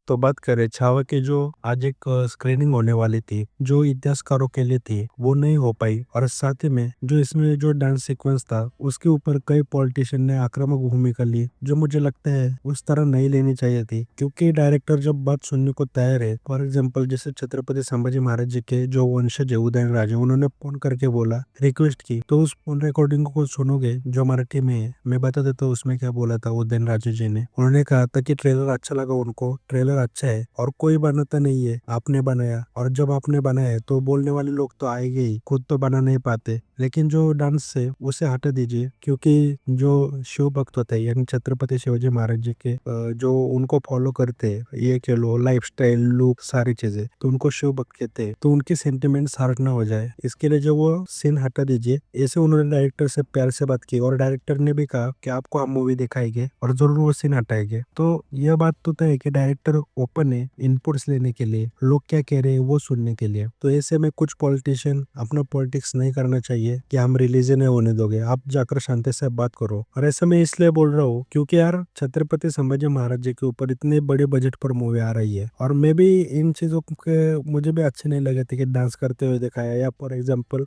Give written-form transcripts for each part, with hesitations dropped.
तो बात करें छावा की जो आज एक स्क्रीनिंग होने वाली थी जो इतिहासकारों के लिए थी वो नहीं हो पाई और साथ ही में जो इसमें जो डांस सीक्वेंस था उसके ऊपर कई पॉलिटिशियन ने आक्रामक भूमिका ली जो मुझे लगता है उस तरह नहीं लेनी चाहिए थी क्योंकि डायरेक्टर जब बात सुनने को तैयार है फॉर एग्जाम्पल जैसे छत्रपति संभाजी महाराज जी के जो वंशज है उदयनराजे उन्होंने फोन करके बोला रिक्वेस्ट की तो उस फोन रिकॉर्डिंग को सुनोगे जो मराठी में है मैं बता देता हूँ उसमें क्या बोला था उदयनराजे जी ने उन्होंने कहा था कि ट्रेलर अच्छा लगा उनको ट्रेलर अच्छा है और कोई बनाता नहीं है आपने बनाया और जब आपने बनाया है तो बोलने वाले लोग तो आएंगे ही खुद तो बना नहीं पाते लेकिन जो डांस है उसे हटा दीजिए क्योंकि जो शिव भक्त होते हैं यानी छत्रपति शिवाजी महाराज जी के जो उनको फॉलो करते हैं ये कह लो लाइफ स्टाइल लुक सारी चीजें तो उनको शिव भक्त कहते हैं तो उनके सेंटिमेंट्स हर्ट ना हो जाए इसके लिए जो वो सीन हटा दीजिए ऐसे उन्होंने डायरेक्टर से प्यार से बात की और डायरेक्टर ने भी कहा कि आपको हम मूवी दिखाएंगे और जरूर वो सीन हटाएंगे तो यह बात तो तय है कि डायरेक्टर ओपन है इनपुट्स लेने के लिए लोग क्या कह रहे हैं वो सुनने के लिए तो ऐसे में कुछ पॉलिटिशियन अपना पॉलिटिक्स नहीं करना चाहिए कि हम रिलीजन है होने दोगे आप जाकर शांति से बात करो और ऐसा मैं इसलिए बोल रहा हूँ क्योंकि यार छत्रपति संभाजी महाराज जी के ऊपर इतने बड़े बजट पर मूवी आ रही है और मैं भी इन चीजों के मुझे भी अच्छे नहीं लगे थे कि डांस करते हुए दिखाया या फॉर एग्जाम्पल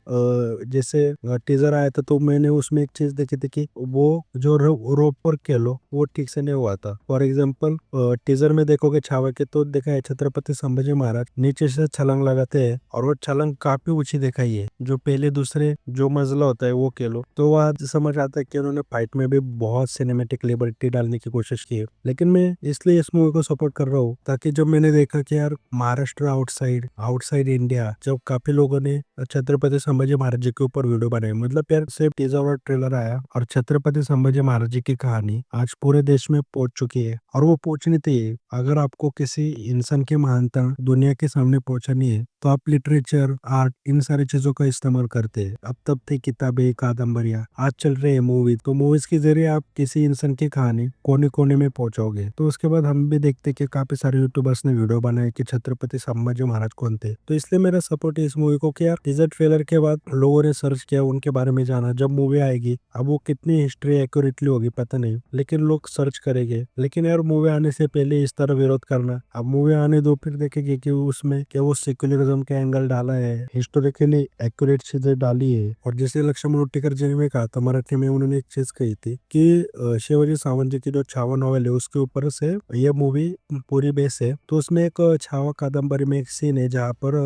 जैसे टीजर आया था तो मैंने उसमें एक चीज देखी थी कि वो जो रोप पर खेलो वो ठीक से नहीं हुआ था फॉर एग्जाम्पल टीजर में देखोगे छावा के तो देखा है छत्रपति संभाजी महाराज नीचे से छलांग लगाते हैं और वो छलांग काफी ऊंची दिखाई है जो पहले दूसरे जो मंजिला होता है वो खेलो तो वह समझ आता है कि उन्होंने फाइट में भी बहुत सिनेमेटिक लिबर्टी डालने की कोशिश की है लेकिन मैं इसलिए इस मूवी को सपोर्ट कर रहा हूँ ताकि जब मैंने देखा कि यार महाराष्ट्र आउटसाइड आउटसाइड इंडिया जब काफी लोगों ने छत्रपति संभाजी महाराज जी के ऊपर वीडियो बनाई मतलब यार सिर्फ टीजर और ट्रेलर आया और छत्रपति संभाजी महाराज जी की कहानी आज पूरे देश में पहुंच चुकी है और वो पहुंचनी चाहिए अगर आपको किसी इंसान की महानता दुनिया के सामने पहुंचानी है तो आप लिटरेचर आर्ट इन सारी चीजों का इस्तेमाल करते हैं अब तब थे किताबें कादम्बरियां आज चल रहे हैं मूवी तो मूवीज के जरिए आप किसी इंसान की कहानी कोने कोने में पहुंचाओगे तो उसके बाद हम भी देखते हैं कि काफी सारे यूट्यूबर्स ने वीडियो बनाए कि छत्रपति संभाजी महाराज कौन थे तो इसलिए मेरा सपोर्ट है इस मूवी को कि यार टीजर ट्रेलर के बाद लोगों ने सर्च किया उनके बारे में जाना जब मूवी आएगी अब वो कितनी हिस्ट्री एक्यूरेटली होगी पता नहीं लेकिन लोग सर्च करेंगे लेकिन यार मूवी आने से पहले इस तरह विरोध करना अब मूवी आने दो फिर देखेंगे कि उसमें क्या वो सेक्युलरिज्म का एंगल डाला है हिस्टोरिकली एक्यूरेट चीजें डाली है और जैसे लक्ष्मण उट्टीकर जी ने कहा था मराठी में उन्होंने एक चीज कही थी कि शिवाजी सावंत जी की जो छावा नॉवेल है उसके ऊपर से ये मूवी पूरी बेस है तो उसमें एक छावा कादम्बरी में एक सीन है जहाँ पर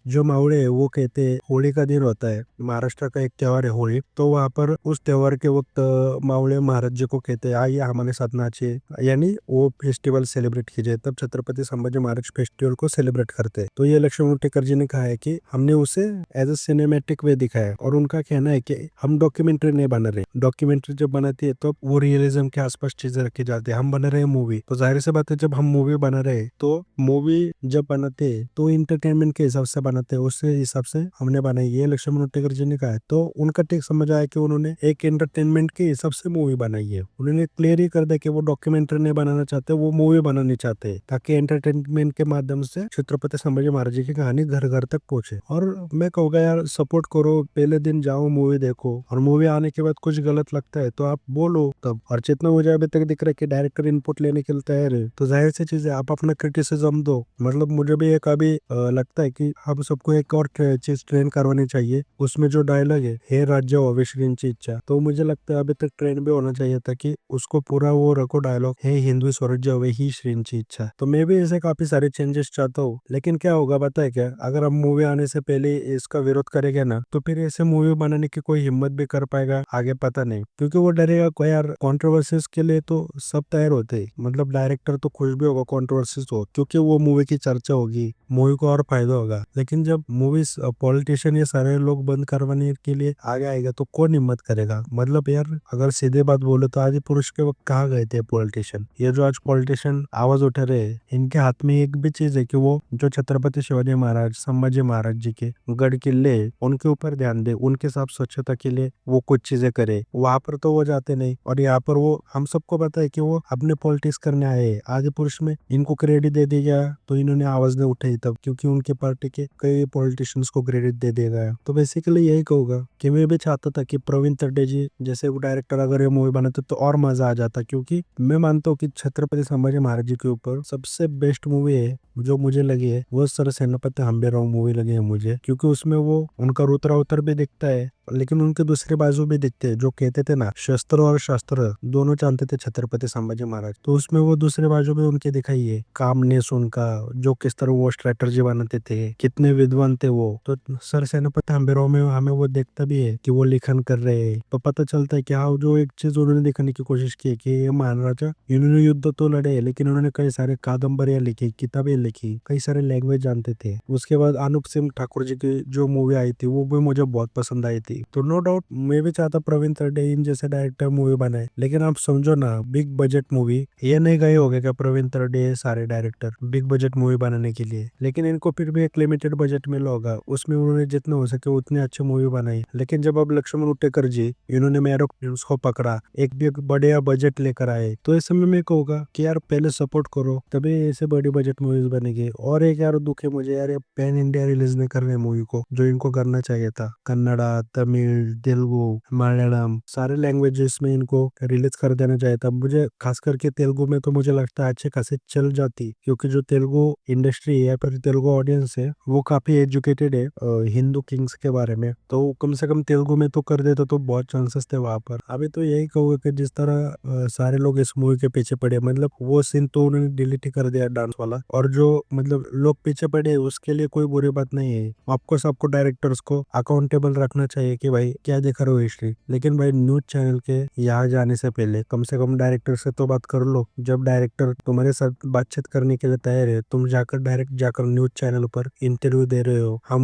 जो मावड़े है वो कहते हैं होली का दिन होता है महाराष्ट्र का एक त्योहार है होली तो वहाँ पर उस त्योहार के वक्त मावड़े महाराज जी को कहते हैं आइए हमारे साथ नाचिए यानी वो फेस्टिवल सेलिब्रेट कीजिए तब छत्रपति संभाजी महाराज फेस्टिवल को सेलिब्रेट करते हैं तो ये लक्ष्मण उट्टीकर जी ने कहा है कि हमने उसे एज ए सिनेमेटिक वे दिखाया और उनका कहना है कि हम डॉक्यूमेंट्री नहीं बना रहे डॉक्यूमेंट्री जब बनाती है तो वो रियलिज्म के आसपास चीजें रखी जाती है हम बना रहे हैं मूवी तो जाहिर सी बात है जब हम मूवी बना रहे हैं तो मूवी जब बनाते हैं तो इंटरटेनमेंट के हिसाब से बनाते हैं उससे हिसाब से हमने बनाई ये लक्ष्मण उट्टीकर जी ने कहा है तो उनका ठीक समझ आया कि उन्होंने एक एंटरटेनमेंट के हिसाब से मूवी बनाई है उन्होंने क्लियर ही कर दिया कि वो डॉक्यूमेंट्री नहीं बनाना चाहते वो मूवी बनानी चाहते हैं ताकि एंटरटेनमेंट के माध्यम से छत्रपति संभाजी महाराज जी की कहानी घर घर तक पहुंचे और मैं कहूँगा यार सपोर्ट करो पहले दिन जाओ मूवी देखो और मूवी आने के बाद कुछ गलत लगता है तो आप बोलो तब और जितना मुझे अभी तक दिख रहा है कि डायरेक्टर इनपुट लेने के लिए तैयार है तो जाहिर सी चीज है आप अपना क्रिटिसिज्म दो मतलब मुझे भी एक अभी लगता है कि हम सबको एक और चीज ट्रेन करवानी चाहिए उसमें जो डायलॉग है हे राज्य हवे श्रींची इच्छा तो मुझे लगता है अभी तक ट्रेन भी होना चाहिए था कि उसको पूरा वो रखो डायलॉग हे हिंदू स्वराज्य हवे ही श्रींची इच्छा तो मैं भी ऐसे काफी सारे चेंजेस चाहता हूँ लेकिन क्या होगा पता है क्या अगर हम मूवी आने से पहले इसका विरोध करेंगे ना तो फिर ऐसे मूवी बनाने की कोई हिम्मत भी कर पाएगा आगे पता नहीं क्योंकि वो डरेगा कोई यार कंट्रोवर्सीज के लिए तो सब तैयार होते हैं मतलब डायरेक्टर तो खुश भी होगा कंट्रोवर्सीज हो क्योंकि वो मूवी की चर्चा होगी मूवी को और फायदा होगा लेकिन जब मूवीज पॉलिटिशियन ये सारे लोग बंद करवाने के लिए आगे आएगा तो कौन हिम्मत करेगा मतलब यार अगर सीधे बात बोले तो आदि पुरुष के वक्त कहाँ गए थे पॉलिटिशियन ये जो आज पॉलिटिशियन आवाज उठा रहे हैं इनके हाथ में एक भी चीज है कि वो जो छत्रपति शिवाजी महाराज संभाजी महाराज जी के गढ़ किले उनके ऊपर ध्यान दे, उनके साथ स्वच्छता के लिए वो कुछ चीजें करे। वहां पर तो वो जाते नहीं, और यहाँ पर वो हम सबको पता है कि वो अपने पॉलिटिक्स करने आए हैं। आगे पुरुष में इनको क्रेडिट दे दिया गया तो इन्होंने आवाज नहीं उठाई तब, क्योंकि उनके पार्टी के कई पॉलिटिशियंस को क्रेडिट दे दिया गया। तो बेसिकली यही कहूंगा कि मैं भी चाहता था कि प्रवीण तरडे जी जैसे वो डायरेक्टर अगर ये मूवी बनाते तो और मजा आ जाता, क्योंकि मैं मानता हूँ कि छत्रपति संभाजी महाराज जी के ऊपर सबसे बेस्ट मूवी है जो मुझे लगी है वो सर सेनापति हम्बीरराव मूवी लगी है मुझे, क्योंकि उसमें वो उनका रुद्रा अवतार भी दिखता है, लेकिन उनके दूसरे बाजू भी दिखते हैं। जो कहते थे ना शस्त्र और शास्त्र दोनों जानते थे छत्रपति संभाजी महाराज, तो उसमें वो दूसरे बाजू भी उनके दिखाई है। कामनेस उनका, जो किस तरह वो स्ट्रेटजी बनाते थे, कितने विद्वान थे वो। तो सर सेनापति हम्बीरराव में हमें वो देखता भी है कि वो लेखन कर रहे हैं, तो पता चलता है कि हाँ जो एक चीज उन्होंने दिखाने की कोशिश की है कि ये महाराजा इन्होंने युद्ध तो लड़े लेकिन उन्होंने कई सारे कादम्बरियां लिखी, किताबें लिखी, कई सारे लैंग्वेज जानते थे। उसके बाद अनूप सिंह ठाकुर जी की जो मूवी आई थी वो भी मुझे बहुत पसंद आई थी। तो नो डाउट मैं भी चाहता प्रवीण तरडे इन जैसे डायरेक्टर मूवी बनाए, लेकिन आप समझो ना बिग बजट मूवी, ये नहीं गए हो गए क्या प्रवीण तरडे सारे डायरेक्टर बिग बजट मूवी बनाने के लिए, लेकिन इनको फिर भी एक लिमिटेड बजट मिला होगा, उसमें उन्होंने जितना हो सके उतनी अच्छी मूवी बनाई। लेकिन जब अब लक्ष्मण उटेकर जी इन्होंने मैरो को पकड़ा, एक भी बढ़िया बजट लेकर आए, तो इस समय में कहूंगा कि यार पहले सपोर्ट करो तभी ऐसे बड़ी बजट मूवीज बनेगी। और एक यार दुख है मुझे यार, पैन इंडिया रिलीज नहीं कर रहे मूवी को जो इनको करना चाहिए था। कन्नड़ा, तमिल, तेलुगु, मलयालम सारे लैंग्वेजेस में इनको रिलीज कर देना चाहिए था। मुझे खास करके तेलुगु में तो मुझे लगता है अच्छे खासे चल जाती, क्योंकि जो तेलुगु इंडस्ट्री है पर तेलुगु ऑडियंस है वो काफी एजुकेटेड है हिंदू किंग्स के बारे में, तो कम से कम तेलुगु में तो कर देते तो बहुत चांसेस थे वहां पर। अभी तो यही कहूँगा कि जिस तरह सारे लोग इस मूवी के पीछे पड़े, मतलब वो सीन तो उन्होंने डिलीट ही कर दिया डांस वाला, और जो मतलब लोग पीछे पड़े उसके लिए कोई बुरी बात नहीं है। आपको सबको डायरेक्टर्स को अकाउंटेबल रखना चाहिए कि भाई क्या दिखा रहे हो हिस्ट्री, लेकिन भाई न्यूज चैनल के यहाँ जाने से पहले कम से कम डायरेक्टर से तो बात कर लो। जब डायरेक्टर तुम्हारे साथ बातचीत करने के लिए तैयार है, तुम जाकर डायरेक्ट जाकर न्यूज चैनल पर इंटरव्यू दे रहे हो, हम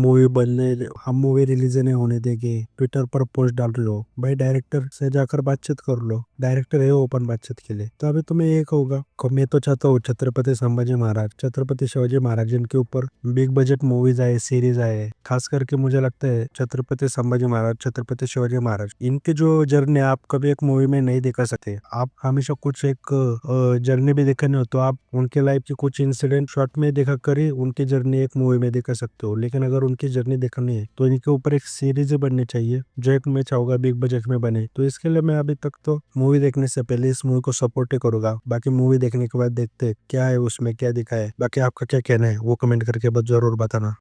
मूवी रिलीज नहीं होने देंगे, ट्विटर पर पोस्ट डाल रहे हो, भाई डायरेक्टर से जाकर बातचीत कर लो, डायरेक्टर है ओपन बातचीत के लिए। तो अभी तुम्हें एक होगा, मैं तो चाहता हूँ छत्रपति संभाजी महाराज, छत्रपति शिवाजी महाराज जिनके ऊपर बिग बजट मूवीज आए, सीरीज आए, खास करके मुझे लगता है छत्रपति संभाजी महाराज, छत्रपति शिवाजी महाराज, इनकी जो जर्नी आप कभी एक मूवी में नहीं दिखा सकते। आप हमेशा कुछ एक जर्नी भी दिखानी हो तो आप उनके लाइफ के कुछ इंसिडेंट शॉर्ट में दिखा कर ही उनकी जर्नी एक मूवी में दिखा सकते हो। लेकिन अगर उनकी जर्नी दिखानी है तो इनके ऊपर एक सीरीज बननी चाहिए जो एक मैं चाहूंगा बिग बजट में बने। तो इसके लिए मैं अभी तक तो मूवी देखने से पहले इस मूवी को सपोर्ट ही करूंगा, बाकी मूवी देखने के बाद देखते क्या है उसमें क्या दिखा है। बाकी आपका क्या कहना है वो कमेंट करके बस जरूर बताना।